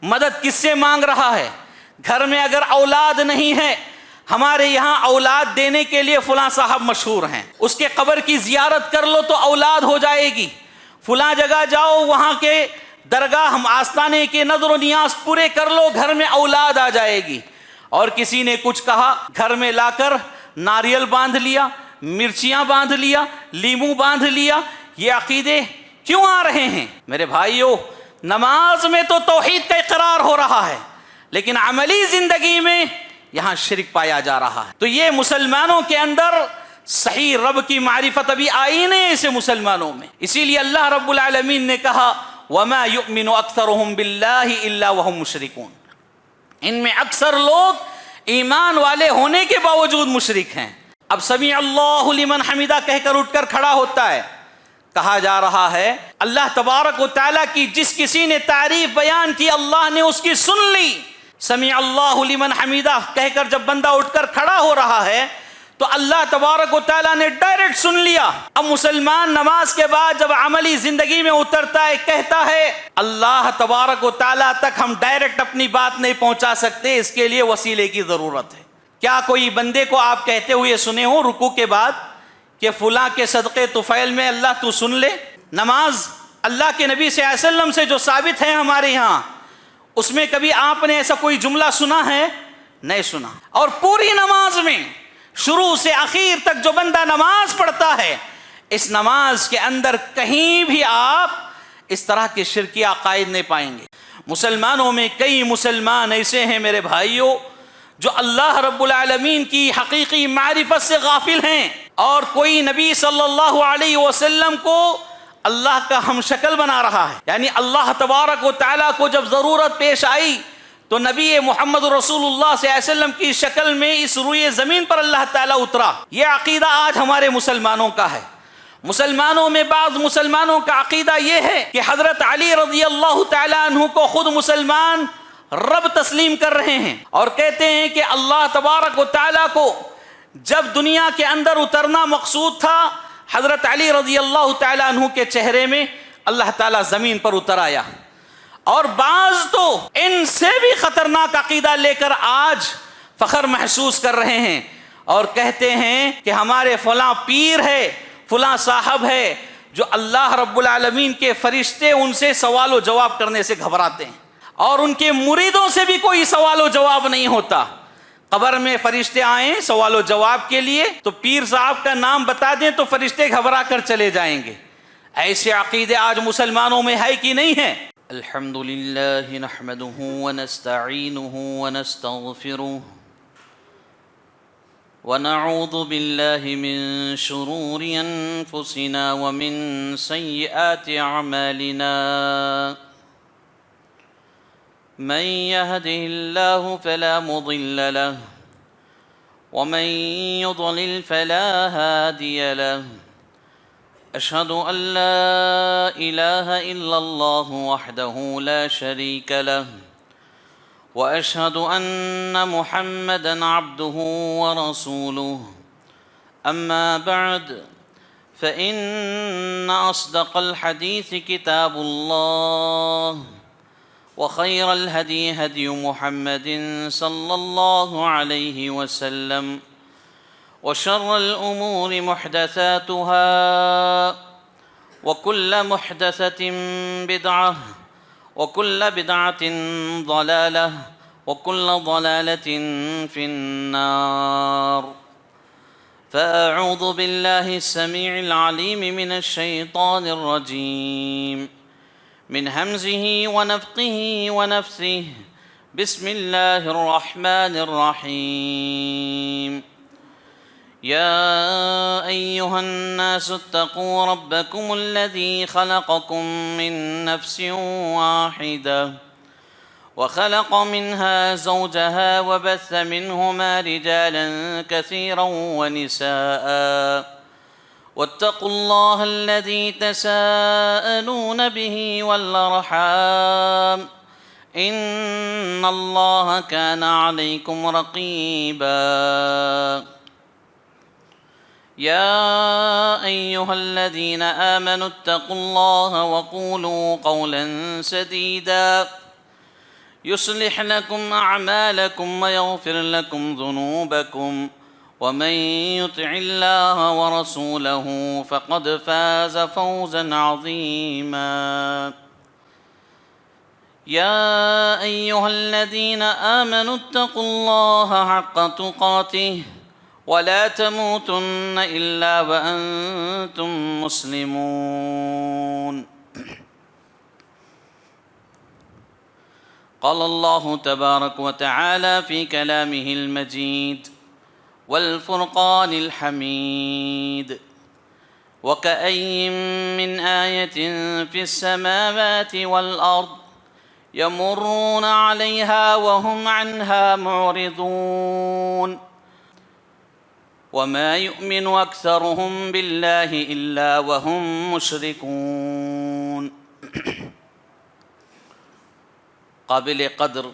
مدد کس سے مانگ رہا ہے؟ گھر میں اگر اولاد نہیں ہے، ہمارے یہاں اولاد دینے کے لیے فلاں صاحب مشہور ہیں، اس کے قبر کی زیارت کر لو تو اولاد ہو جائے گی، فلاں جگہ جاؤ وہاں کے درگاہ ہم آستانے کے نظر و نیاز پورے کر لو، گھر میں اولاد آ جائے گی۔ اور کسی نے کچھ کہا، گھر میں لا کر ناریل باندھ لیا، مرچیاں باندھ لیا، لیمو باندھ لیا۔ یہ عقیدے کیوں آ رہے ہیں؟ میرے بھائیو، نماز میں تو توحید کا اقرار ہو رہا ہے، لیکن عملی زندگی میں یہاں شرک پایا جا رہا ہے۔ تو یہ مسلمانوں کے اندر صحیح رب کی معرفت ابھی آئی نہیں ایسے مسلمانوں میں، اسی لیے اللہ رب العالمین نے کہا وَمَا يُؤْمِنُ أَكْثَرُهُمْ بِاللَّهِ إِلَّا وَهُمْ مُشْرِكُونَ، ان میں اکثر لوگ ایمان والے ہونے کے باوجود مشرک ہیں۔ اب سمیع اللہ لمن حمیدہ کہہ کر اٹھ کر کھڑا ہوتا ہے، کہا جا رہا ہے اللہ تبارک و تعالیٰ کی جس کسی نے تعریف بیان کی اللہ نے اس کی سن لی۔ سمیع اللہ لمن حمیدہ کہہ کر جب بندہ اٹھ کر کھڑا ہو رہا ہے تو اللہ تبارک و تعالیٰ نے ڈائریکٹ سن لیا۔ اب مسلمان نماز کے بعد جب عملی زندگی میں اترتا ہے، کہتا ہے اللہ تبارک و تعالیٰ تک ہم ڈائریکٹ اپنی بات نہیں پہنچا سکتے، اس کے لیے وسیلے کی ضرورت ہے۔ کیا کوئی بندے کو آپ کہتے ہوئے سنے ہو رکوع کے بعد کہ فلاں کے صدقے طفیل میں اللہ تو سن لے؟ نماز اللہ کے نبی صلی اللہ علیہ وسلم سے جو ثابت ہے ہمارے یہاں، اس میں کبھی آپ نے ایسا کوئی جملہ سنا ہے؟ نہیں سنا۔ اور پوری نماز میں شروع سے آخر تک جو بندہ نماز پڑھتا ہے، اس نماز کے اندر کہیں بھی آپ اس طرح کے شرکی عقائد نہیں پائیں گے۔ مسلمانوں میں کئی مسلمان ایسے ہیں میرے بھائیوں جو اللہ رب العالمین کی حقیقی معرفت سے غافل ہیں، اور کوئی نبی صلی اللہ علیہ وسلم کو اللہ کا ہم شکل بنا رہا ہے۔ یعنی اللہ تبارک و تعالیٰ کو جب ضرورت پیش آئی تو نبی محمد رسول اللہ صلی اللہ علیہ وسلم کی شکل میں اس روئے زمین پر اللہ تعالیٰ اترا۔ یہ عقیدہ آج ہمارے مسلمانوں کا ہے۔ مسلمانوں میں بعض مسلمانوں کا عقیدہ یہ ہے کہ حضرت علی رضی اللہ تعالیٰ عنہ کو خود مسلمان رب تسلیم کر رہے ہیں، اور کہتے ہیں کہ اللہ تبارک و تعالیٰ کو جب دنیا کے اندر اترنا مقصود تھا، حضرت علی رضی اللہ تعالیٰ عنہ کے چہرے میں اللہ تعالیٰ زمین پر اتر آیا۔ اور بعض تو ان سے بھی خطرناک عقیدہ لے کر آج فخر محسوس کر رہے ہیں اور کہتے ہیں کہ ہمارے فلاں پیر ہے، فلاں صاحب ہے، جو اللہ رب العالمین کے فرشتے ان سے سوال و جواب کرنے سے گھبراتے ہیں، اور ان کے مریدوں سے بھی کوئی سوال و جواب نہیں ہوتا۔ قبر میں فرشتے آئیں سوال و جواب کے لیے تو پیر صاحب کا نام بتا دیں تو فرشتے گھبرا کر چلے جائیں گے۔ ایسے عقیدے آج مسلمانوں میں ہے کہ نہیں ہے؟ الحمدللہ نحمدہ ونستعینہ ونستغفرہ ونعوذ باللہ من شرور انفسنا ومن سیئات اعمالنا، من يهده الله فلا مضل له ومن يضلل فلا هادي له، أشهد أن لا إله إلا الله وحده لا شريك له، وأشهد أن محمدًا عبده ورسوله، أما بعد فإن أصدق الحديث كتاب الله، وخير الهدي هدي محمد صلى الله عليه وسلم، وشر الأمور محدثاتها، وكل محدثة بدعة، وكل بدعة ضلالة، وكل ضلالة في النار۔ فأعوذ بالله السميع العليم من الشيطان الرجيم، من همزه ونفخه ونفثه، بسم الله الرحمن الرحيم۔ يا أيها الناس اتقوا ربكم الذي خلقكم من نفس واحدة، وخلق منها زوجها وبث منهما رجالا كثيرا ونساء، واتقوا الله الذي تساءلون به والأرحام، إن الله كان عليكم رقيبا۔ يا أيها الذين آمنوا اتقوا الله وقولوا قولا سديدا يصلح لكم أعمالكم ويغفر لكم ذنوبكم ومن يطع الله ورسوله فقد فاز فوزا عظيما. يا أيها الذين آمنوا اتقوا الله حق تقاته ولا تموتن إلا وأنتم مسلمون. قال الله تبارك وتعالى في كلامه المجيد والفرقان الحميد: وكأي من آية في السماوات والأرض يمرون عليها وهم عنها معرضون وما يؤمن أكثرهم بالله إلا وهم مشركون. قابل قدر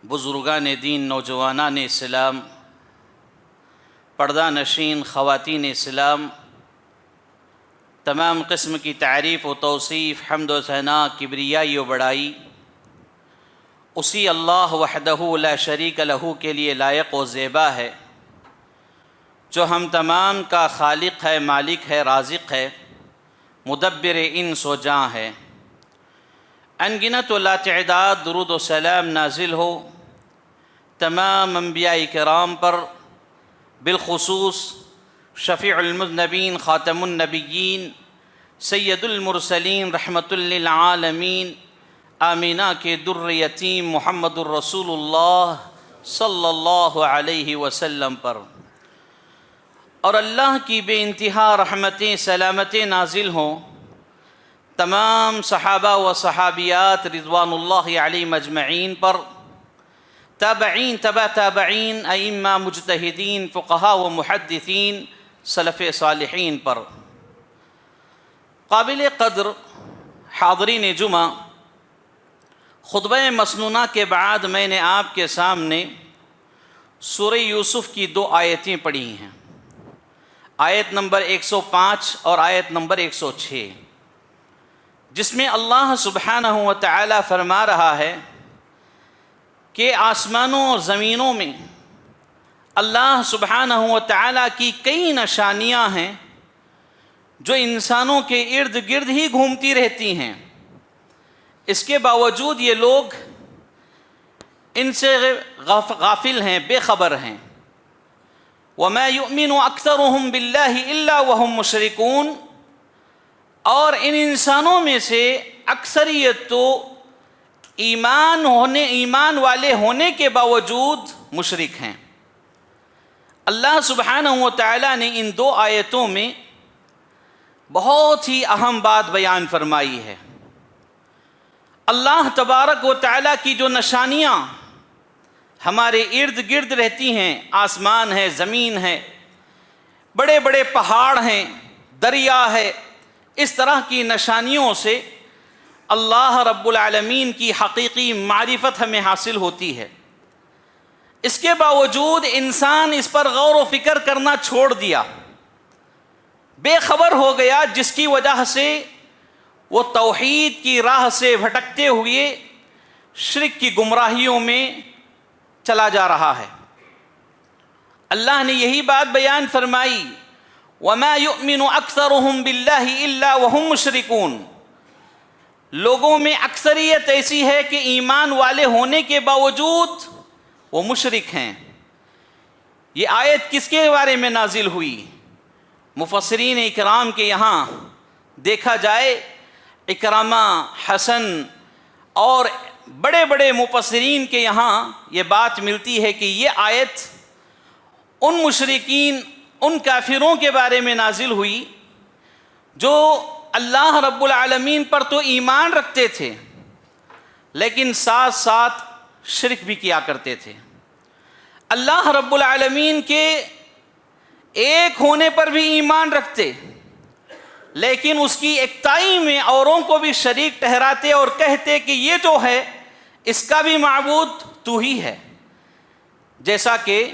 بزرگان دین، نوجوانان اسلام، پردہ نشین خواتین اسلام، تمام قسم کی تعریف و توصیف، حمد و ثنا، کبریائی و بڑائی اسی اللہ وحدہ لا شریک لہ کے لیے لائق و زیبا ہے، جو ہم تمام کا خالق ہے، مالک ہے، رازق ہے، مدبر انس و جاں ہے۔ انگنت و لا تعداد درود و سلام نازل ہو تمام انبیاء کرام پر، بالخصوص شفیع المذنبین، خاتم النبیین، سید المرسلین، رحمت للعالمین، آمینہ کے در یتیم محمد الرسول اللہ صلی اللہ علیہ وسلم پر، اور اللہ کی بے انتہا رحمتیں سلامتیں نازل ہوں تمام صحابہ و صحابیات رضوان اللہ علیہم اجمعین پر، تابعین، تبع تابعین، ائمہ، مجتہدین، فقہاء و محدثین، سلف صالحین پر۔ قابل قدر حاضرین جمعہ، خطبہ مسنونہ کے بعد میں نے آپ کے سامنے سورہ یوسف کی 2 آیتیں پڑھی ہیں، آیت نمبر 105 اور آیت نمبر 106، جس میں اللہ سبحانہ و تعالی فرما رہا ہے کہ آسمانوں اور زمینوں میں اللہ سبحانہ و تعالی کی کئی نشانیاں ہیں جو انسانوں کے ارد گرد ہی گھومتی رہتی ہیں، اس کے باوجود یہ لوگ ان سے غافل ہیں، بے خبر ہیں۔ وَمَا يُؤْمِنُ أَكْثَرُهُمْ بِاللَّهِ إِلَّا وَهُمْ مُشْرِكُونَ، اور ان انسانوں میں سے اکثریت تو ایمان والے ہونے کے باوجود مشرک ہیں۔ اللہ سبحانہ و تعالیٰ نے ان 2 آیتوں میں بہت ہی اہم بات بیان فرمائی ہے۔ اللہ تبارک و تعالیٰ کی جو نشانیاں ہمارے ارد گرد رہتی ہیں، آسمان ہے، زمین ہے، بڑے بڑے پہاڑ ہیں، دریا ہے، اس طرح کی نشانیوں سے اللہ رب العالمین کی حقیقی معرفت ہمیں حاصل ہوتی ہے۔ اس کے باوجود انسان اس پر غور و فکر کرنا چھوڑ دیا، بے خبر ہو گیا، جس کی وجہ سے وہ توحید کی راہ سے بھٹکتے ہوئے شرک کی گمراہیوں میں چلا جا رہا ہے۔ اللہ نے یہی بات بیان فرمائی، وَمَا يُؤْمِنُ أَكْثَرُهُمْ بِاللَّهِ إِلَّا وَهُمْ مُشْرِكُونَ، لوگوں میں اکثریت ایسی ہے کہ ایمان والے ہونے کے باوجود وہ مشرک ہیں۔ یہ آیت کس کے بارے میں نازل ہوئی؟ مفسرین اکرام کے یہاں دیکھا جائے، اکرامہ، حسن اور بڑے بڑے مفسرین کے یہاں یہ بات ملتی ہے کہ یہ آیت ان مشرکین، ان کافروں کے بارے میں نازل ہوئی جو اللہ رب العالمین پر تو ایمان رکھتے تھے لیکن ساتھ ساتھ شرک بھی کیا کرتے تھے۔ اللہ رب العالمین کے ایک ہونے پر بھی ایمان رکھتے، لیکن اس کی اکتائی میں اوروں کو بھی شریک ٹھہراتے اور کہتے کہ یہ جو ہے اس کا بھی معبود تو ہی ہے۔ جیسا کہ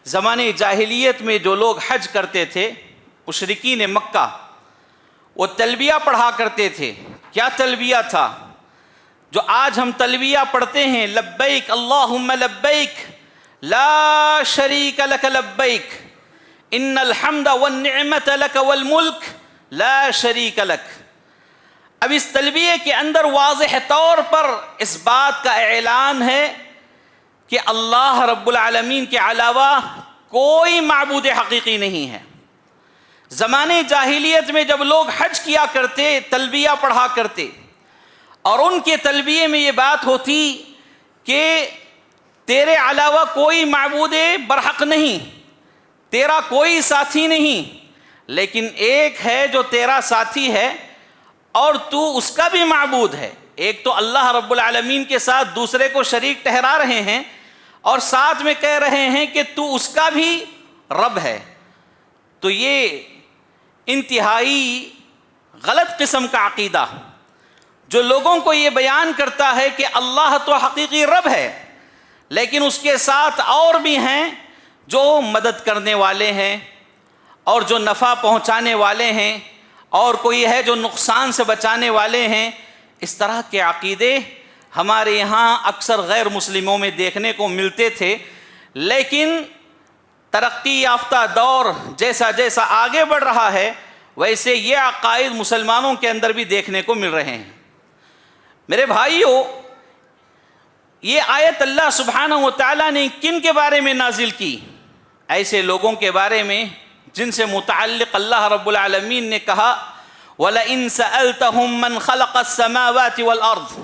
زمانے جاہلیت میں جو لوگ حج کرتے تھے، مشرکین مکہ، وہ تلبیہ پڑھا کرتے تھے۔ کیا تلبیہ تھا؟ جو آج ہم تلبیہ پڑھتے ہیں، لبیک اللہم لبیک لا شریک لک لبیک ان الحمد والنعمت لک والملک لا شریک لک، اب اس تلبیہ کے اندر واضح طور پر اس بات کا اعلان ہے کہ اللہ رب العالمین کے علاوہ کوئی معبود حقیقی نہیں ہے۔ زمانے جاہلیت میں جب لوگ حج کیا کرتے، تلبیہ پڑھا کرتے، اور ان کے تلبیے میں یہ بات ہوتی کہ تیرے علاوہ کوئی معبود برحق نہیں، تیرا کوئی ساتھی نہیں، لیکن ایک ہے جو تیرا ساتھی ہے اور تو اس کا بھی معبود ہے۔ ایک تو اللہ رب العالمین کے ساتھ دوسرے کو شریک ٹھہرا رہے ہیں اور ساتھ میں کہہ رہے ہیں کہ تو اس کا بھی رب ہے۔ تو یہ انتہائی غلط قسم کا عقیدہ جو لوگوں کو یہ بیان کرتا ہے کہ اللہ تو حقیقی رب ہے، لیکن اس کے ساتھ اور بھی ہیں جو مدد کرنے والے ہیں اور جو نفع پہنچانے والے ہیں، اور کوئی ہے جو نقصان سے بچانے والے ہیں۔ اس طرح کے عقیدے ہمارے یہاں اکثر غیر مسلموں میں دیکھنے کو ملتے تھے، لیکن ترقی یافتہ دور جیسا جیسا آگے بڑھ رہا ہے ویسے یہ عقائد مسلمانوں کے اندر بھی دیکھنے کو مل رہے ہیں۔ میرے بھائیوں، یہ آیت اللہ سبحانہ و تعالیٰ نے کن کے بارے میں نازل کی؟ ایسے لوگوں کے بارے میں جن سے متعلق اللہ رب العالمین نے کہا وَلَئِن سَأَلْتَهُم مَّنْ خَلَقَ السَّمَاوَاتِ وَالْأَرْضِ،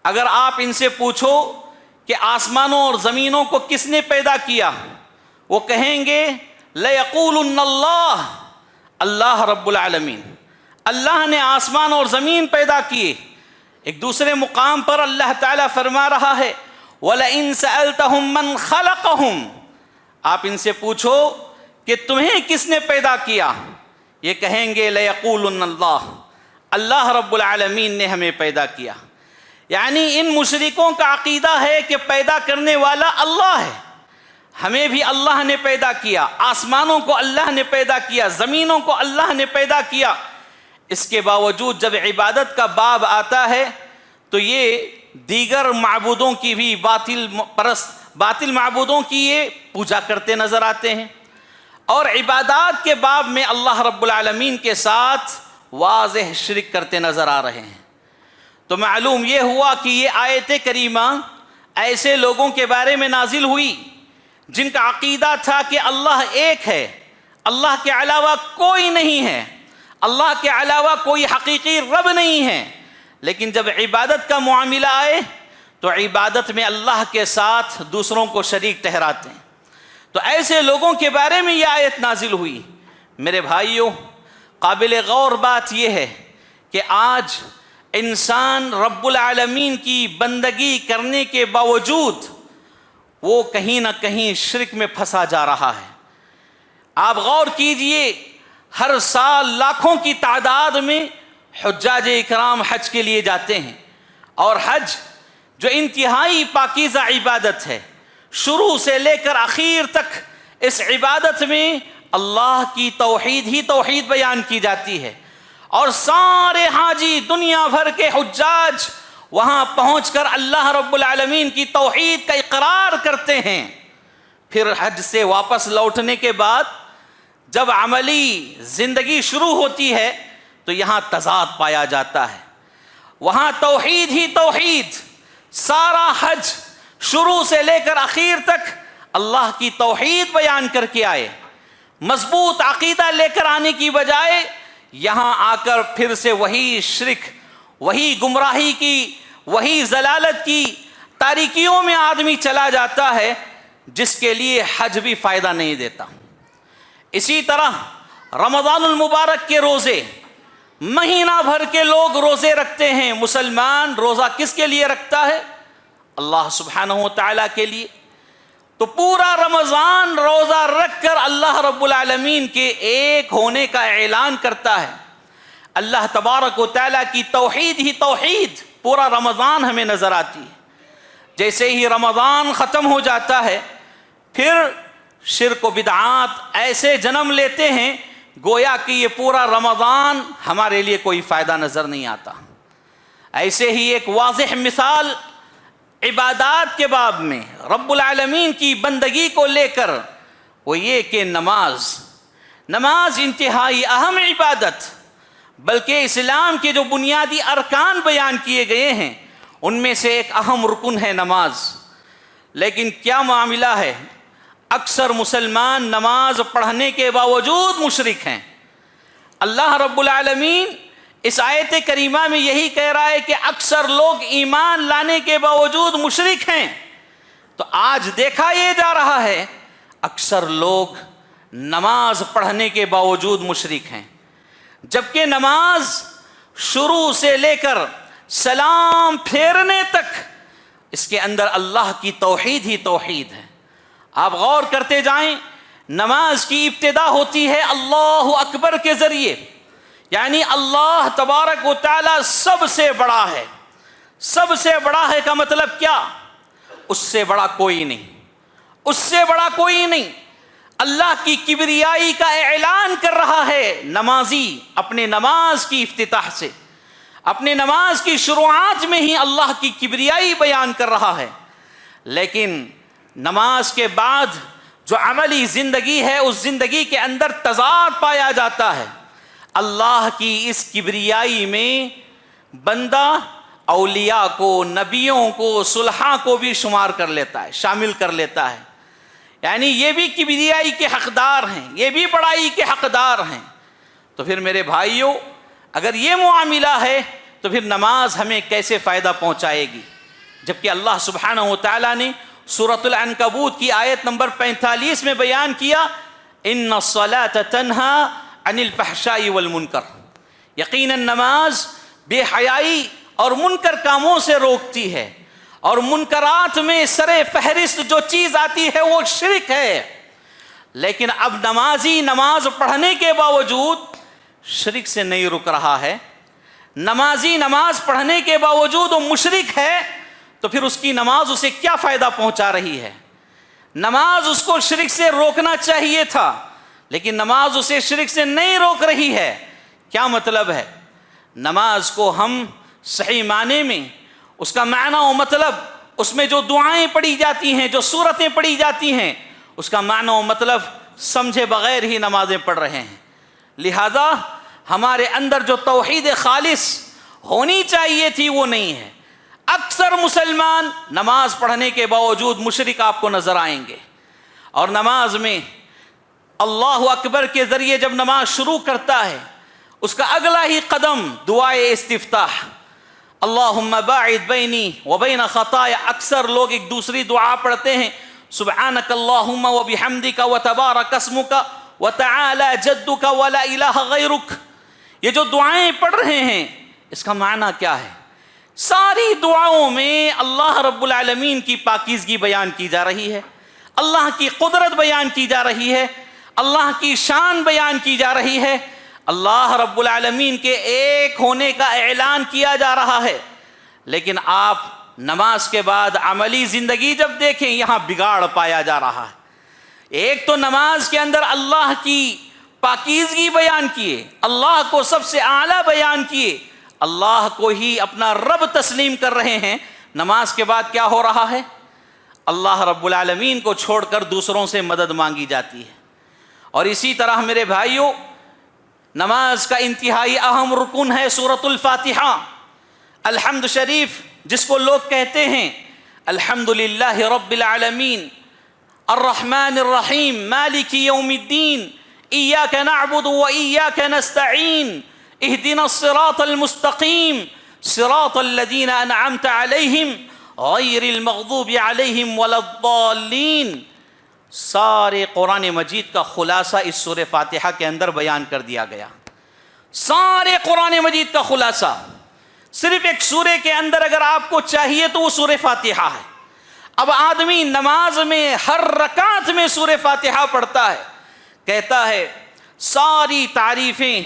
اگر آپ ان سے پوچھو کہ آسمانوں اور زمینوں کو کس نے پیدا کیا، وہ کہیں گے لَيَقُولُنَّ اللَّهُ، اللہ رب العالمین، اللہ نے آسمان اور زمین پیدا کیے۔ ایک دوسرے مقام پر اللہ تعالیٰ فرما رہا ہے وَلَئِن سَأَلْتَهُم مَّنْ خَلَقَهُم، آپ ان سے پوچھو کہ تمہیں کس نے پیدا کیا، یہ کہیں گے لَيَقُولُنَّ اللَّهُ، اللہ رب العالمین نے ہمیں پیدا کیا۔ یعنی ان مشرکوں کا عقیدہ ہے کہ پیدا کرنے والا اللہ ہے، ہمیں بھی اللہ نے پیدا کیا، آسمانوں کو اللہ نے پیدا کیا، زمینوں کو اللہ نے پیدا کیا۔ اس کے باوجود جب عبادت کا باب آتا ہے تو یہ دیگر معبودوں کی بھی باطل معبودوں کی یہ پوجا کرتے نظر آتے ہیں، اور عبادات کے باب میں اللہ رب العالمین کے ساتھ واضح شرک کرتے نظر آ رہے ہیں۔ تو معلوم یہ ہوا کہ یہ آیت کریمہ ایسے لوگوں کے بارے میں نازل ہوئی جن کا عقیدہ تھا کہ اللہ ایک ہے، اللہ کے علاوہ کوئی نہیں ہے، اللہ کے علاوہ کوئی حقیقی رب نہیں ہے، لیکن جب عبادت کا معاملہ آئے تو عبادت میں اللہ کے ساتھ دوسروں کو شریک ٹھہراتے ہیں۔ تو ایسے لوگوں کے بارے میں یہ آیت نازل ہوئی۔ میرے بھائیوں، قابل غور بات یہ ہے کہ آج انسان رب العالمین کی بندگی کرنے کے باوجود وہ کہیں نہ کہیں شرک میں پھنسا جا رہا ہے۔ آپ غور کیجئے، ہر سال لاکھوں کی تعداد میں حجاج اکرام حج کے لیے جاتے ہیں، اور حج جو انتہائی پاکیزہ عبادت ہے، شروع سے لے کر آخر تک اس عبادت میں اللہ کی توحید ہی توحید بیان کی جاتی ہے، اور سارے حاجی دنیا بھر کے حجاج وہاں پہنچ کر اللہ رب العالمین کی توحید کا اقرار کرتے ہیں۔ پھر حج سے واپس لوٹنے کے بعد جب عملی زندگی شروع ہوتی ہے تو یہاں تضاد پایا جاتا ہے، وہاں توحید ہی توحید، سارا حج شروع سے لے کر آخر تک اللہ کی توحید بیان کر کے آئے، مضبوط عقیدہ لے کر آنے کی بجائے یہاں آ کر پھر سے وہی شرک، وہی گمراہی کی، وہی ضلالت کی تاریکیوں میں آدمی چلا جاتا ہے، جس کے لیے حج بھی فائدہ نہیں دیتا۔ اسی طرح رمضان المبارک کے روزے، مہینہ بھر کے لوگ روزے رکھتے ہیں۔ مسلمان روزہ کس کے لیے رکھتا ہے؟ اللہ سبحانہ و تعالیٰ کے لیے۔ تو پورا رمضان روزہ رکھ کر اللہ رب العالمین کے ایک ہونے کا اعلان کرتا ہے۔ اللہ تبارک و تعالیٰ کی توحید ہی توحید پورا رمضان ہمیں نظر آتی ہے۔ جیسے ہی رمضان ختم ہو جاتا ہے پھر شرک و بدعات ایسے جنم لیتے ہیں گویا کہ یہ پورا رمضان ہمارے لیے کوئی فائدہ نظر نہیں آتا۔ ایسے ہی ایک واضح مثال عبادات کے باب میں رب العالمین کی بندگی کو لے کر وہ یہ کہ نماز انتہائی اہم عبادت، بلکہ اسلام کے جو بنیادی ارکان بیان کیے گئے ہیں ان میں سے ایک اہم رکن ہے نماز۔ لیکن کیا معاملہ ہے، اکثر مسلمان نماز پڑھنے کے باوجود مشرک ہیں۔ اللہ رب العالمین اس آیت کریمہ میں یہی کہہ رہا ہے کہ اکثر لوگ ایمان لانے کے باوجود مشرک ہیں۔ تو آج دیکھا یہ جا رہا ہے اکثر لوگ نماز پڑھنے کے باوجود مشرک ہیں، جبکہ نماز شروع سے لے کر سلام پھیرنے تک اس کے اندر اللہ کی توحید ہی توحید ہے۔ آپ غور کرتے جائیں، نماز کی ابتدا ہوتی ہے اللہ اکبر کے ذریعے، یعنی اللہ تبارک و تعالی سب سے بڑا ہے۔ سب سے بڑا ہے کا مطلب کیا؟ اس سے بڑا کوئی نہیں، اس سے بڑا کوئی نہیں۔ اللہ کی کبریائی کا اعلان کر رہا ہے نمازی اپنے نماز کی افتتاح سے، اپنے نماز کی شروعات میں ہی اللہ کی کبریائی بیان کر رہا ہے۔ لیکن نماز کے بعد جو عملی زندگی ہے اس زندگی کے اندر تضاد پایا جاتا ہے۔ اللہ کی اس کبریائی میں بندہ اولیاء کو، نبیوں کو، صلحاء کو بھی شمار کر لیتا ہے، شامل کر لیتا ہے، یعنی یہ بھی کبریائی کے حقدار ہیں، یہ بھی بڑائی کے حقدار ہیں۔ تو پھر میرے بھائیوں، اگر یہ معاملہ ہے تو پھر نماز ہمیں کیسے فائدہ پہنچائے گی؟ جبکہ اللہ سبحانہ و تعالیٰ نے سورۃ العنکبوت کی آیت نمبر 45 میں بیان کیا، ان الصلاۃ تنہی عن الفحشاء والمنکر، یقیناً نماز بے حیائی اور منکر کاموں سے روکتی ہے، اور منکرات میں سر فہرست جو چیز آتی ہے وہ شرک ہے۔ لیکن اب نمازی نماز پڑھنے کے باوجود شرک سے نہیں رک رہا ہے، نمازی نماز پڑھنے کے باوجود وہ مشرک ہے، تو پھر اس کی نماز اسے کیا فائدہ پہنچا رہی ہے؟ نماز اس کو شرک سے روکنا چاہیے تھا، لیکن نماز اسے شرک سے نہیں روک رہی ہے۔ کیا مطلب ہے؟ نماز کو ہم صحیح معنی میں اس کا معنی و مطلب، اس میں جو دعائیں پڑھی جاتی ہیں، جو سورتیں پڑھی جاتی ہیں، اس کا معنی و مطلب سمجھے بغیر ہی نمازیں پڑھ رہے ہیں۔ لہذا ہمارے اندر جو توحید خالص ہونی چاہیے تھی وہ نہیں ہے۔ اکثر مسلمان نماز پڑھنے کے باوجود مشرک آپ کو نظر آئیں گے، اور نماز میں اللہ اکبر کے ذریعے جب نماز شروع کرتا ہے اس کا اگلا ہی قدم دعائے استفتاح، اللہم باعد بینی وبین خطایا۔ اکثر لوگ ایک دوسری دعا پڑھتے ہیں، سبحانک اللہم وبحمدک وتبارک اسمک وتعالی جدک ولا الہ غیرک۔ یہ جو دعائیں پڑھ رہے ہیں اس کا معنی کیا ہے؟ ساری دعاؤں میں اللہ رب العالمین کی پاکیزگی بیان کی جا رہی ہے، اللہ کی قدرت بیان کی جا رہی ہے، اللہ کی شان بیان کی جا رہی ہے، اللہ رب العالمین کے ایک ہونے کا اعلان کیا جا رہا ہے۔ لیکن آپ نماز کے بعد عملی زندگی جب دیکھیں، یہاں بگاڑ پایا جا رہا ہے۔ ایک تو نماز کے اندر اللہ کی پاکیزگی بیان کیے، اللہ کو سب سے اعلیٰ بیان کیے، اللہ کو ہی اپنا رب تسلیم کر رہے ہیں۔ نماز کے بعد کیا ہو رہا ہے؟ اللہ رب العالمین کو چھوڑ کر دوسروں سے مدد مانگی جاتی ہے۔ اور اسی طرح میرے بھائیوں، نماز کا انتہائی اہم رکن ہے سورۃ الفاتحہ، الحمد شریف، جس کو لوگ کہتے ہیں الحمدللہ رب العالمین الرحمن الرحیم مالک یوم الدین ایاک نعبد و ایاک نستعین اہدنا الصراط المستقیم صراط الذین انعمت علیہم غیر المغضوب علیہم ولا الضالین۔ سارے قرآن مجید کا خلاصہ اس سورہ فاتحہ کے اندر بیان کر دیا گیا۔ سارے قرآن مجید کا خلاصہ صرف ایک سورہ کے اندر اگر آپ کو چاہیے تو وہ سورہ فاتحہ ہے۔ اب آدمی نماز میں ہر رکعت میں سورہ فاتحہ پڑھتا ہے، کہتا ہے ساری تعریفیں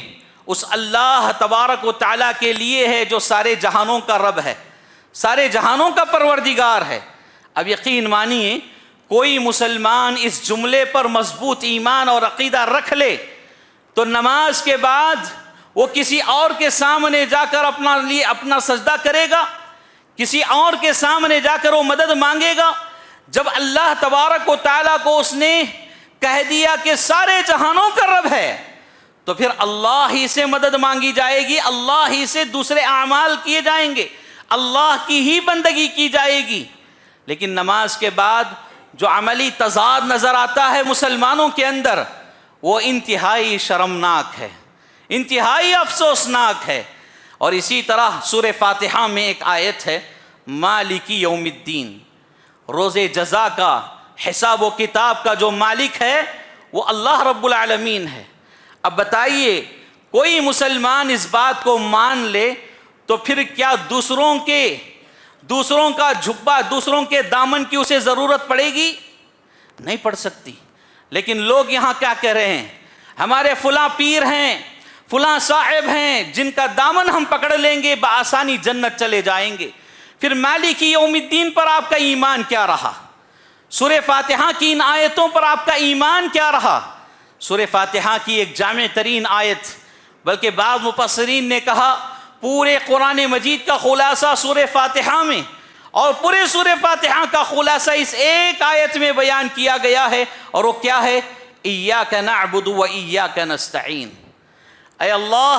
اس اللہ تبارک و تعالیٰ کے لیے ہے جو سارے جہانوں کا رب ہے، سارے جہانوں کا پروردگار ہے۔ اب یقین مانیے کوئی مسلمان اس جملے پر مضبوط ایمان اور عقیدہ رکھ لے تو نماز کے بعد وہ کسی اور کے سامنے جا کر اپنا سجدہ کرے گا، کسی اور کے سامنے جا کر وہ مدد مانگے گا؟ جب اللہ تبارک و تعالیٰ کو اس نے کہہ دیا کہ سارے جہانوں کا رب ہے، تو پھر اللہ ہی سے مدد مانگی جائے گی، اللہ ہی سے دوسرے اعمال کیے جائیں گے، اللہ کی ہی بندگی کی جائے گی۔ لیکن نماز کے بعد جو عملی تضاد نظر آتا ہے مسلمانوں کے اندر، وہ انتہائی شرمناک ہے، انتہائی افسوسناک ہے۔ اور اسی طرح سورہ فاتحہ میں ایک آیت ہے، مالک یوم الدین، روز جزا کا، حساب و کتاب کا جو مالک ہے وہ اللہ رب العالمین ہے۔ اب بتائیے، کوئی مسلمان اس بات کو مان لے تو پھر کیا دوسروں کا جھبا، دوسروں کے دامن کی اسے ضرورت پڑے گی؟ نہیں پڑ سکتی۔ لیکن لوگ یہاں کیا کہہ رہے ہیں؟ ہمارے فلاں پیر ہیں، فلاں صاحب ہیں، جن کا دامن ہم پکڑ لیں گے بآسانی جنت چلے جائیں گے۔ پھر مالک یوم الدین پر آپ کا ایمان کیا رہا؟ سورہ فاتحہ کی ان آیتوں پر آپ کا ایمان کیا رہا؟ سورہ فاتحہ کی ایک جامع ترین آیت، بلکہ بعض مفسرین نے کہا پورے قرآن مجید کا خلاصہ سورہ فاتحہ میں، اور پورے سورہ فاتحہ کا خلاصہ اس ایک آیت میں بیان کیا گیا ہے، اور وہ کیا ہے؟ ایاک نعبد و ایاک نستعین۔ اے اللہ،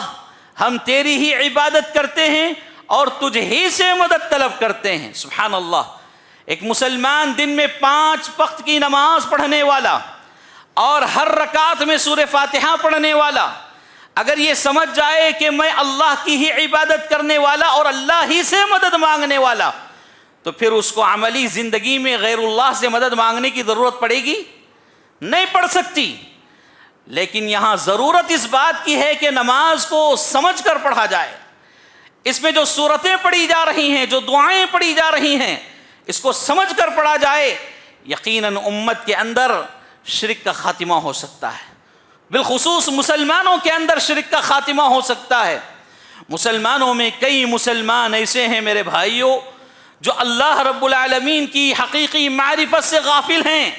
ہم تیری ہی عبادت کرتے ہیں اور تجھ ہی سے مدد طلب کرتے ہیں۔ سبحان اللہ۔ ایک مسلمان دن میں 5 وقت کی نماز پڑھنے والا اور ہر رکعت میں سورہ فاتحہ پڑھنے والا، اگر یہ سمجھ جائے کہ میں اللہ کی ہی عبادت کرنے والا اور اللہ ہی سے مدد مانگنے والا، تو پھر اس کو عملی زندگی میں غیر اللہ سے مدد مانگنے کی ضرورت پڑے گی؟ نہیں پڑ سکتی۔ لیکن یہاں ضرورت اس بات کی ہے کہ نماز کو سمجھ کر پڑھا جائے، اس میں جو سورتیں پڑھی جا رہی ہیں، جو دعائیں پڑھی جا رہی ہیں، اس کو سمجھ کر پڑھا جائے۔ یقیناً امت کے اندر شرک کا خاتمہ ہو سکتا ہے، بالخصوص مسلمانوں کے اندر شرک کا خاتمہ ہو سکتا ہے۔ مسلمانوں میں کئی مسلمان ایسے ہیں میرے بھائیوں جو اللہ رب العالمین کی حقیقی معرفت سے غافل ہیں،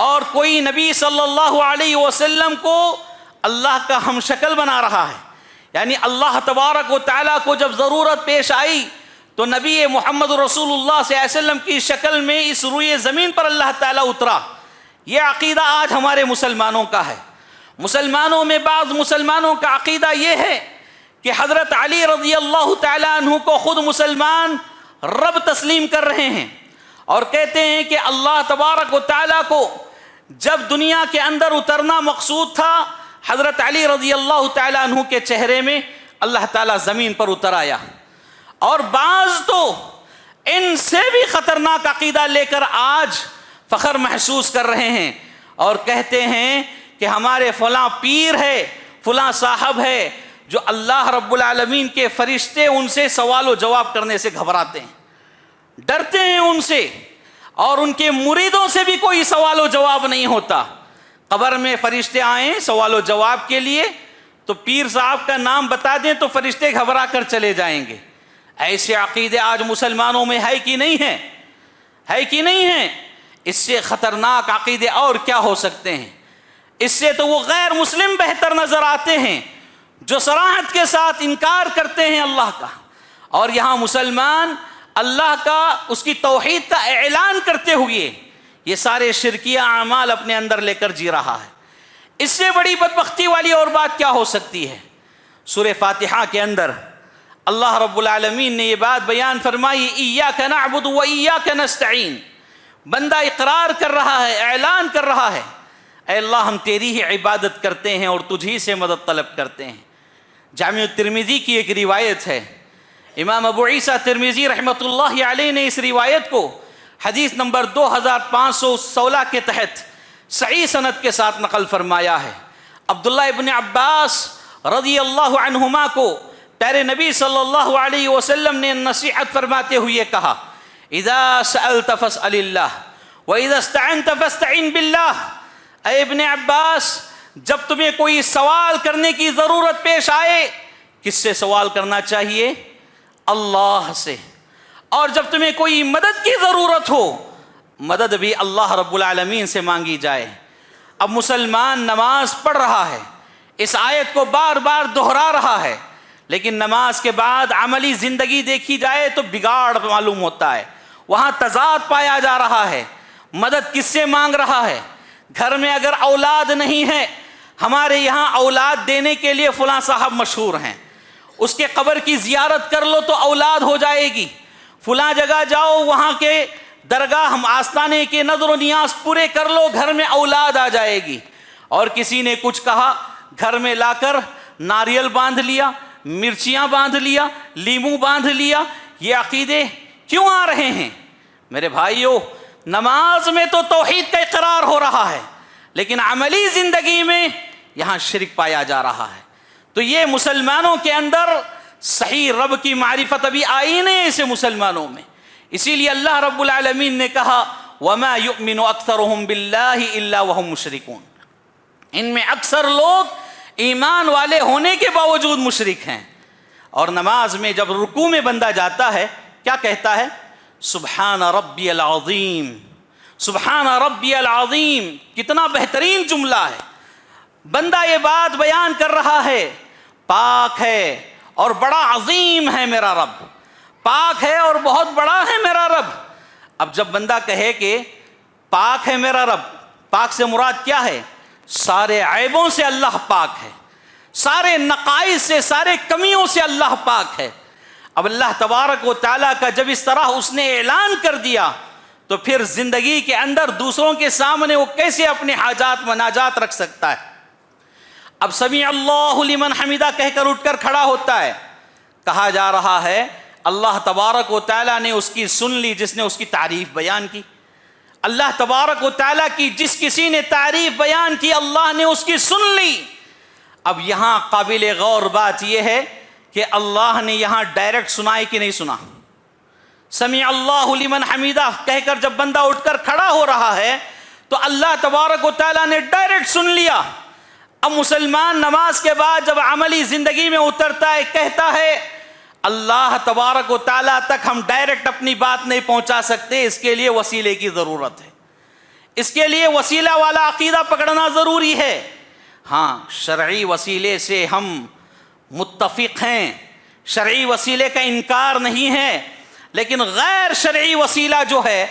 اور کوئی نبی صلی اللہ علیہ وسلم کو اللہ کا ہم شکل بنا رہا ہے۔ یعنی اللہ تبارک و تعالیٰ کو جب ضرورت پیش آئی تو نبی محمد رسول اللہ صلی اللہ علیہ وسلم کی شکل میں اس روئے زمین پر اللہ تعالیٰ اترا۔ یہ عقیدہ آج ہمارے مسلمانوں کا ہے۔ مسلمانوں میں بعض مسلمانوں کا عقیدہ یہ ہے کہ حضرت علی رضی اللہ تعالیٰ عنہ کو خود مسلمان رب تسلیم کر رہے ہیں، اور کہتے ہیں کہ اللہ تبارک و تعالیٰ کو جب دنیا کے اندر اترنا مقصود تھا، حضرت علی رضی اللہ تعالیٰ عنہ کے چہرے میں اللہ تعالیٰ زمین پر اتر آیا۔ اور بعض تو ان سے بھی خطرناک عقیدہ لے کر آج فخر محسوس کر رہے ہیں اور کہتے ہیں کہ ہمارے فلاں پیر ہے، فلاں صاحب ہے، جو اللہ رب العالمین کے فرشتے ان سے سوال و جواب کرنے سے گھبراتے ہیں، ڈرتے ہیں ان سے، اور ان کے مریدوں سے بھی کوئی سوال و جواب نہیں ہوتا۔ قبر میں فرشتے آئیں سوال و جواب کے لیے تو پیر صاحب کا نام بتا دیں تو فرشتے گھبرا کر چلے جائیں گے۔ ایسے عقیدے آج مسلمانوں میں ہے کہ نہیں ہیں؟ ہے کہ نہیں ہیں؟ اس سے خطرناک عقیدے اور کیا ہو سکتے ہیں؟ اس سے تو وہ غیر مسلم بہتر نظر آتے ہیں جو صراحت کے ساتھ انکار کرتے ہیں اللہ کا، اور یہاں مسلمان اللہ کا، اس کی توحید کا اعلان کرتے ہوئے یہ سارے شرکیہ اعمال اپنے اندر لے کر جی رہا ہے۔ اس سے بڑی بدبختی والی اور بات کیا ہو سکتی ہے؟ سورہ فاتحہ کے اندر اللہ رب العالمین نے یہ بات بیان فرمائی، ایاک نعبد و ایاک نستعین۔ بندہ اقرار کر رہا ہے، اعلان کر رہا ہے، اے اللہ ہم تیری ہی عبادت کرتے ہیں اور تجھی سے مدد طلب کرتے ہیں۔ جامع ترمذی کی ایک روایت ہے، امام ابو عیسیٰ ترمذی رحمۃ اللہ علیہ نے اس روایت کو حدیث نمبر 2516 کے تحت صحیح سند کے ساتھ نقل فرمایا ہے۔ عبداللہ ابن عباس رضی اللہ عنہما کو پیارے نبی صلی اللہ علیہ وسلم نے نصیحت فرماتے ہوئے کہا، اذا سألت فاسأل اللہ واذا استعنت فاستعن باللہ۔ اے ابن عباس، جب تمہیں کوئی سوال کرنے کی ضرورت پیش آئے، کس سے سوال کرنا چاہیے؟ اللہ سے۔ اور جب تمہیں کوئی مدد کی ضرورت ہو، مدد بھی اللہ رب العالمین سے مانگی جائے۔ اب مسلمان نماز پڑھ رہا ہے، اس آیت کو بار بار دہرا رہا ہے، لیکن نماز کے بعد عملی زندگی دیکھی جائے تو بگاڑ معلوم ہوتا ہے، وہاں تضاد پایا جا رہا ہے۔ مدد کس سے مانگ رہا ہے؟ گھر میں اگر اولاد نہیں ہے، ہمارے یہاں اولاد دینے کے لیے فلاں صاحب مشہور ہیں، اس کے قبر کی زیارت کر لو تو اولاد ہو جائے گی، فلاں جگہ جاؤ وہاں کے درگاہ ہم آستانے کے نظر و نیاز پورے کر لو، گھر میں اولاد آ جائے گی۔ اور کسی نے کچھ کہا، گھر میں لا کر ناریل باندھ لیا، مرچیاں باندھ لیا، لیمو باندھ لیا۔ یہ عقیدے کیوں آ رہے ہیں؟ میرے بھائیو، نماز میں تو توحید کا اقرار ہو رہا ہے، لیکن عملی زندگی میں یہاں شرک پایا جا رہا ہے۔ تو یہ مسلمانوں کے اندر صحیح رب کی معرفت ابھی آئی نہیں اسے مسلمانوں میں، اسی لیے اللہ رب العالمین نے کہا وَمَا يُؤْمِنُ أَكْثَرُهُمْ بِاللَّهِ إِلَّا وَهُمْ مُشْرِكُونَ، ان میں اکثر لوگ ایمان والے ہونے کے باوجود مشرک ہیں۔ اور نماز میں جب رکوع میں بندہ جاتا ہے کیا کہتا ہے؟ سبحان ربی العظیم، سبحان ربی العظیم، کتنا بہترین جملہ ہے۔ بندہ یہ بات بیان کر رہا ہے، پاک ہے اور بڑا عظیم ہے میرا رب، پاک ہے اور بہت بڑا ہے میرا رب۔ اب جب بندہ کہے کہ پاک ہے میرا رب، پاک سے مراد کیا ہے؟ سارے عیبوں سے اللہ پاک ہے، سارے نقائص سے، سارے کمیوں سے اللہ پاک ہے۔ اب اللہ تبارک و تعالیٰ کا جب اس طرح اس نے اعلان کر دیا تو پھر زندگی کے اندر دوسروں کے سامنے وہ کیسے اپنے حاجات مناجات رکھ سکتا ہے؟ اب سمیع اللہ لمن حمیدہ کہہ کر اٹھ کر کھڑا ہوتا ہے، کہا جا رہا ہے اللہ تبارک و تعالیٰ نے اس کی سن لی جس نے اس کی تعریف بیان کی، اللہ تبارک و تعالیٰ کی جس کسی نے تعریف بیان کی اللہ نے اس کی سن لی۔ اب یہاں قابل غور بات یہ ہے کہ اللہ نے یہاں ڈائریکٹ سنائی کہ نہیں سنا؟ سمیع اللہ لمن حمیدہ کہہ کر جب بندہ اٹھ کر کھڑا ہو رہا ہے تو اللہ تبارک و تعالیٰ نے ڈائریکٹ سن لیا۔ اب مسلمان نماز کے بعد جب عملی زندگی میں اترتا ہے کہتا ہے اللہ تبارک و تعالیٰ تک ہم ڈائریکٹ اپنی بات نہیں پہنچا سکتے، اس کے لیے وسیلے کی ضرورت ہے، اس کے لیے وسیلہ والا عقیدہ پکڑنا ضروری ہے۔ ہاں، شرعی وسیلے سے ہم متفق ہیں، شرعی وسیلے کا انکار نہیں ہے، لیکن غیر شرعی وسیلہ جو ہے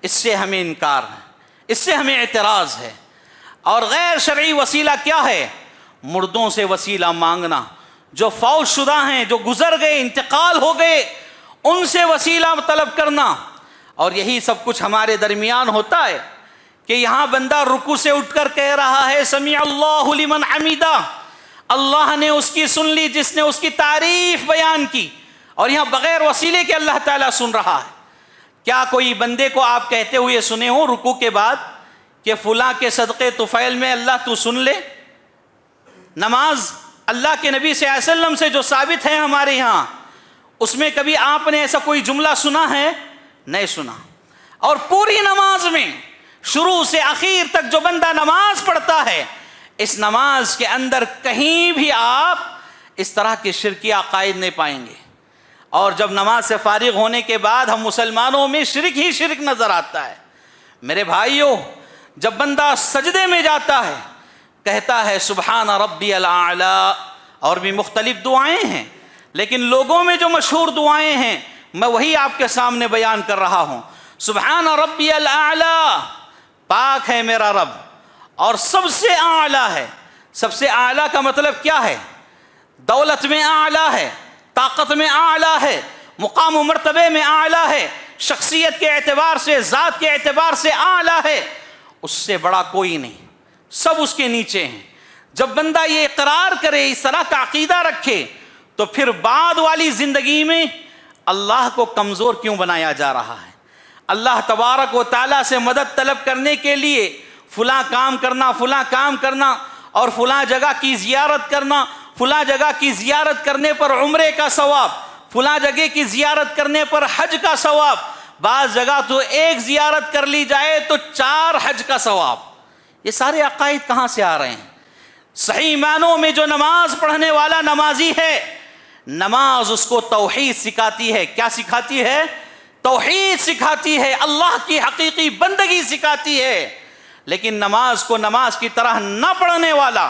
اس سے ہمیں انکار ہے، اس سے ہمیں اعتراض ہے۔ اور غیر شرعی وسیلہ کیا ہے؟ مردوں سے وسیلہ مانگنا، جو فوت شدہ ہیں، جو گزر گئے، انتقال ہو گئے، ان سے وسیلہ طلب کرنا۔ اور یہی سب کچھ ہمارے درمیان ہوتا ہے کہ یہاں بندہ رکوع سے اٹھ کر کہہ رہا ہے سمیع اللہ لمن حمیدہ، اللہ نے اس کی سن لی جس نے اس کی تعریف بیان کی، اور یہاں بغیر وسیلے کے اللہ تعالیٰ سن رہا ہے۔ کیا کوئی بندے کو آپ کہتے ہوئے سنے ہو رکوع کے بعد کہ فلاں کے صدقے طفیل میں اللہ تو سن لے؟ نماز اللہ کے نبی صلی اللہ علیہ وسلم سے جو ثابت ہے ہمارے یہاں، اس میں کبھی آپ نے ایسا کوئی جملہ سنا ہے؟ نہیں سنا۔ اور پوری نماز میں شروع سے آخر تک جو بندہ نماز پڑھتا ہے، اس نماز کے اندر کہیں بھی آپ اس طرح کے شرکی عقائد نہیں پائیں گے۔ اور جب نماز سے فارغ ہونے کے بعد ہم مسلمانوں میں شرک ہی شرک نظر آتا ہے۔ میرے بھائیوں، جب بندہ سجدے میں جاتا ہے کہتا ہے سبحان ربی الاعلی، اور بھی مختلف دعائیں ہیں، لیکن لوگوں میں جو مشہور دعائیں ہیں میں وہی آپ کے سامنے بیان کر رہا ہوں۔ سبحان ربی الاعلی، پاک ہے میرا رب اور سب سے اعلیٰ ہے۔ سب سے اعلیٰ کا مطلب کیا ہے؟ دولت میں اعلیٰ ہے، طاقت میں اعلیٰ ہے، مقام و مرتبے میں اعلیٰ ہے، شخصیت کے اعتبار سے، ذات کے اعتبار سے اعلیٰ ہے، اس سے بڑا کوئی نہیں، سب اس کے نیچے ہیں۔ جب بندہ یہ اقرار کرے، اس طرح کا عقیدہ رکھے، تو پھر بعد والی زندگی میں اللہ کو کمزور کیوں بنایا جا رہا ہے؟ اللہ تبارک و تعالیٰ سے مدد طلب کرنے کے لیے فلاں کام کرنا، فلاں کام کرنا، اور فلاں جگہ کی زیارت کرنا، فلاں جگہ کی زیارت کرنے پر عمرے کا ثواب، فلاں جگہ کی زیارت کرنے پر حج کا ثواب، بعض جگہ تو ایک زیارت کر لی جائے تو 4 حج کا ثواب۔ یہ سارے عقائد کہاں سے آ رہے ہیں؟ صحیح معنوں میں جو نماز پڑھنے والا نمازی ہے، نماز اس کو توحید سکھاتی ہے۔ کیا سکھاتی ہے؟ توحید سکھاتی ہے، اللہ کی حقیقی بندگی سکھاتی ہے۔ لیکن نماز کو نماز کی طرح نہ پڑھنے والا،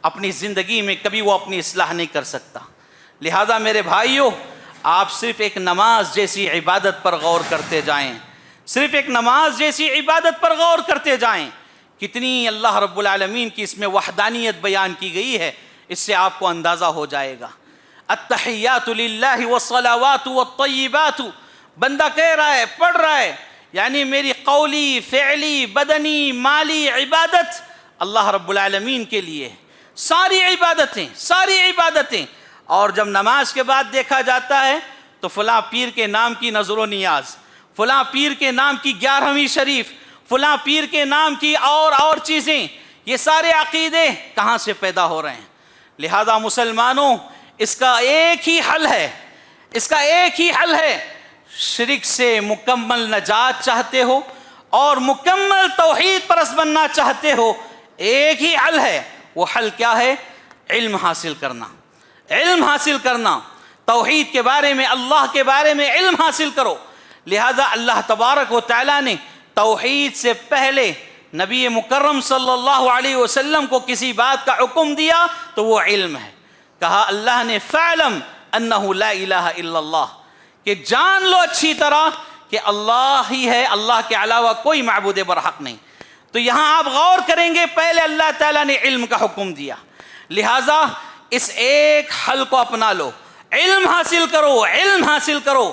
اپنی زندگی میں کبھی وہ اپنی اصلاح نہیں کر سکتا۔ لہذا میرے بھائیوں، آپ صرف ایک نماز جیسی عبادت پر غور کرتے جائیں، صرف ایک نماز جیسی عبادت پر غور کرتے جائیں۔ کتنی اللہ رب العالمین کی اس میں وحدانیت بیان کی گئی ہے، اس سے آپ کو اندازہ ہو جائے گا۔ التحیات للہ والصلوات والطیبات، بندہ کہہ رہا ہے، پڑھ رہا ہے، یعنی میری قولی، فعلی، بدنی، مالی عبادت اللہ رب العالمین کے لیے، ساری عبادتیں۔ اور جب نماز کے بعد دیکھا جاتا ہے تو فلاں پیر کے نام کی نظر و نیاز، فلاں پیر کے نام کی 11ویں شریف، فلاں پیر کے نام کی اور چیزیں، یہ سارے عقیدے کہاں سے پیدا ہو رہے ہیں؟ لہذا مسلمانوں، اس کا ایک ہی حل ہے، شرک سے مکمل نجات چاہتے ہو اور مکمل توحید پرست بننا چاہتے ہو، ایک ہی حل ہے۔ وہ حل کیا ہے؟ علم حاصل کرنا، توحید کے بارے میں، اللہ کے بارے میں علم حاصل کرو۔ لہذا اللہ تبارک و تعالیٰ نے توحید سے پہلے نبی مکرم صلی اللہ علیہ وسلم کو کسی بات کا حکم دیا تو وہ علم ہے۔ کہا اللہ نے فَاعْلَمْ أَنَّهُ لَا إِلَهَ إِلَّا اللَّهُ، کہ جان لو اچھی طرح کہ اللہ ہی ہے، اللہ کے علاوہ کوئی معبود برحق نہیں۔ تو یہاں آپ غور کریں گے، پہلے اللہ تعالیٰ نے علم کا حکم دیا، لہٰذا اس ایک حل کو اپنا لو، علم حاصل کرو۔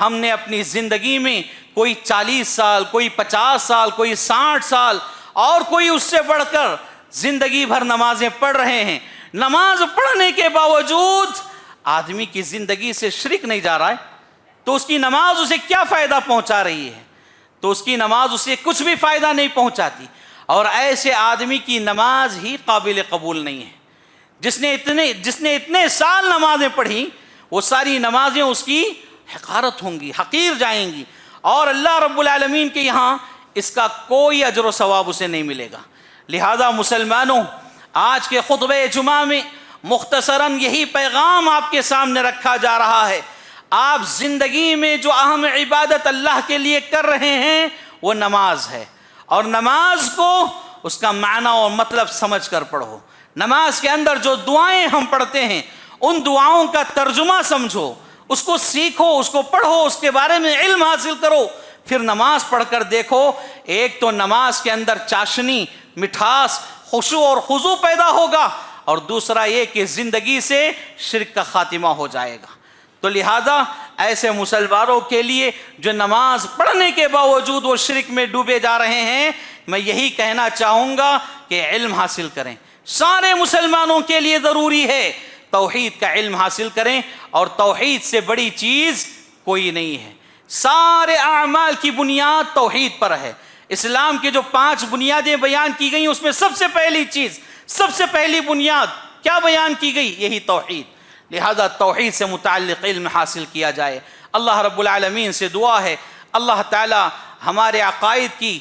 ہم نے اپنی زندگی میں کوئی 40 سال، کوئی 50 سال، کوئی 60 سال اور کوئی اس سے بڑھ کر زندگی بھر نمازیں پڑھ رہے ہیں، نماز پڑھنے کے باوجود آدمی کی زندگی سے شرک نہیں جا رہا ہے تو اس کی نماز اسے کیا فائدہ پہنچا رہی ہے؟ تو اس کی نماز اسے کچھ بھی فائدہ نہیں پہنچاتی، اور ایسے آدمی کی نماز ہی قابل قبول نہیں ہے۔ جس نے اتنے سال نمازیں پڑھی، وہ ساری نمازیں اس کی حقارت ہوں گی، حقیر جائیں گی، اور اللہ رب العالمین کے یہاں اس کا کوئی اجر و ثواب اسے نہیں ملے گا۔ لہذا مسلمانوں، آج کے خطبہ جمعہ میں مختصراً یہی پیغام آپ کے سامنے رکھا جا رہا ہے۔ آپ زندگی میں جو اہم عبادت اللہ کے لیے کر رہے ہیں وہ نماز ہے، اور نماز کو اس کا معنی اور مطلب سمجھ کر پڑھو۔ نماز کے اندر جو دعائیں ہم پڑھتے ہیں ان دعاؤں کا ترجمہ سمجھو، اس کو سیکھو، اس کو پڑھو، اس کے بارے میں علم حاصل کرو، پھر نماز پڑھ کر دیکھو، ایک تو نماز کے اندر چاشنی، مٹھاس، خشوع اور خضوع پیدا ہوگا، اور دوسرا یہ کہ زندگی سے شرک کا خاتمہ ہو جائے گا۔ تو لہذا ایسے مسلمانوں کے لیے جو نماز پڑھنے کے باوجود وہ شرک میں ڈوبے جا رہے ہیں، میں یہی کہنا چاہوں گا کہ علم حاصل کریں۔ سارے مسلمانوں کے لیے ضروری ہے توحید کا علم حاصل کریں، اور توحید سے بڑی چیز کوئی نہیں ہے۔ سارے اعمال کی بنیاد توحید پر ہے۔ اسلام کے جو 5 بنیادیں بیان کی گئیں اس میں سب سے پہلی چیز، سب سے پہلی بنیاد کیا بیان کی گئی؟ یہی توحید۔ لہذا توحید سے متعلق علم حاصل کیا جائے۔ اللہ رب العالمین سے دعا ہے اللہ تعالی ہمارے عقائد کی،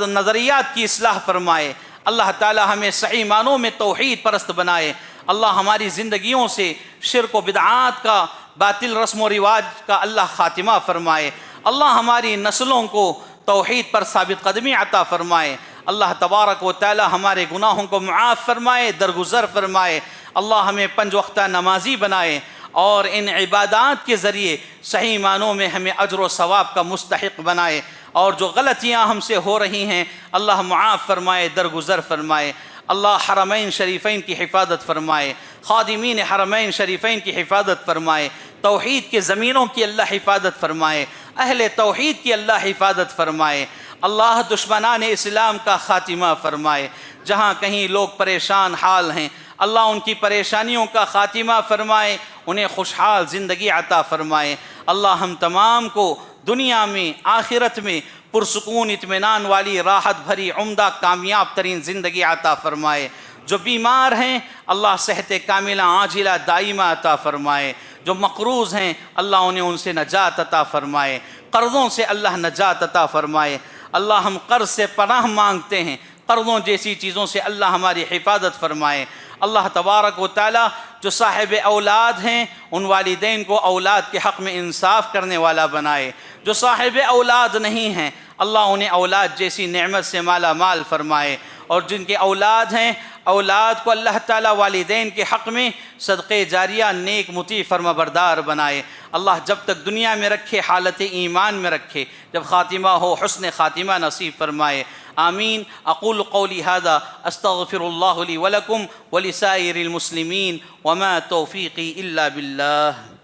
نظریات کی اصلاح فرمائے، اللہ تعالی ہمیں صحیح معنوں میں توحید پرست بنائے، اللہ ہماری زندگیوں سے شرک و بدعات کا، باطل رسم و رواج کا اللہ خاتمہ فرمائے، اللہ ہماری نسلوں کو توحید پر ثابت قدمی عطا فرمائے، اللہ تبارک و تعالی ہمارے گناہوں کو معاف فرمائے، درگزر فرمائے، اللہ ہمیں 5 وقتہ نمازی بنائے، اور ان عبادات کے ذریعے صحیح معنوں میں ہمیں اجر و ثواب کا مستحق بنائے، اور جو غلطیاں ہم سے ہو رہی ہیں اللہ معاف فرمائے، درگزر فرمائے، اللہ حرمین شریفین کی حفاظت فرمائے، خادمین حرمین شریفین کی حفاظت فرمائے، توحید کے زمینوں کی اللہ حفاظت فرمائے، اہل توحید کی اللہ حفاظت فرمائے، اللہ دشمنان اسلام کا خاتمہ فرمائے، جہاں کہیں لوگ پریشان حال ہیں اللہ ان کی پریشانیوں کا خاتمہ فرمائے، انہیں خوشحال زندگی عطا فرمائے، اللہ ہم تمام کو دنیا میں آخرت میں پرسکون اطمینان والی راحت بھری عمدہ کامیاب ترین زندگی عطا فرمائے، جو بیمار ہیں اللہ صحت کاملہ عاجلہ دائمہ عطا فرمائے، جو مقروض ہیں اللہ انہیں ان سے نجات عطا فرمائے، قرضوں سے اللہ نجات عطا فرمائے، اللہ ہم قرض سے پناہ مانگتے ہیں، قرضوں جیسی چیزوں سے اللہ ہماری حفاظت فرمائے، اللہ تبارک و تعالی جو صاحب اولاد ہیں ان والدین کو اولاد کے حق میں انصاف کرنے والا بنائے، جو صاحب اولاد نہیں ہیں اللہ انہیں اولاد جیسی نعمت سے مالا مال فرمائے، اور جن کے اولاد ہیں اولاد کو اللہ تعالیٰ والدین کے حق میں صدقے جاریہ نیک مطیع فرما بردار بنائے۔ اللہ جب تک دنیا میں رکھے حالت ایمان میں رکھے، جب خاتمہ ہو حسن خاتمہ نصیب فرمائے۔ آمین۔ اقول قولی ھذا استغفر اللہ لی ولکم ولسائر المسلمین وما توفیقی الا باللہ۔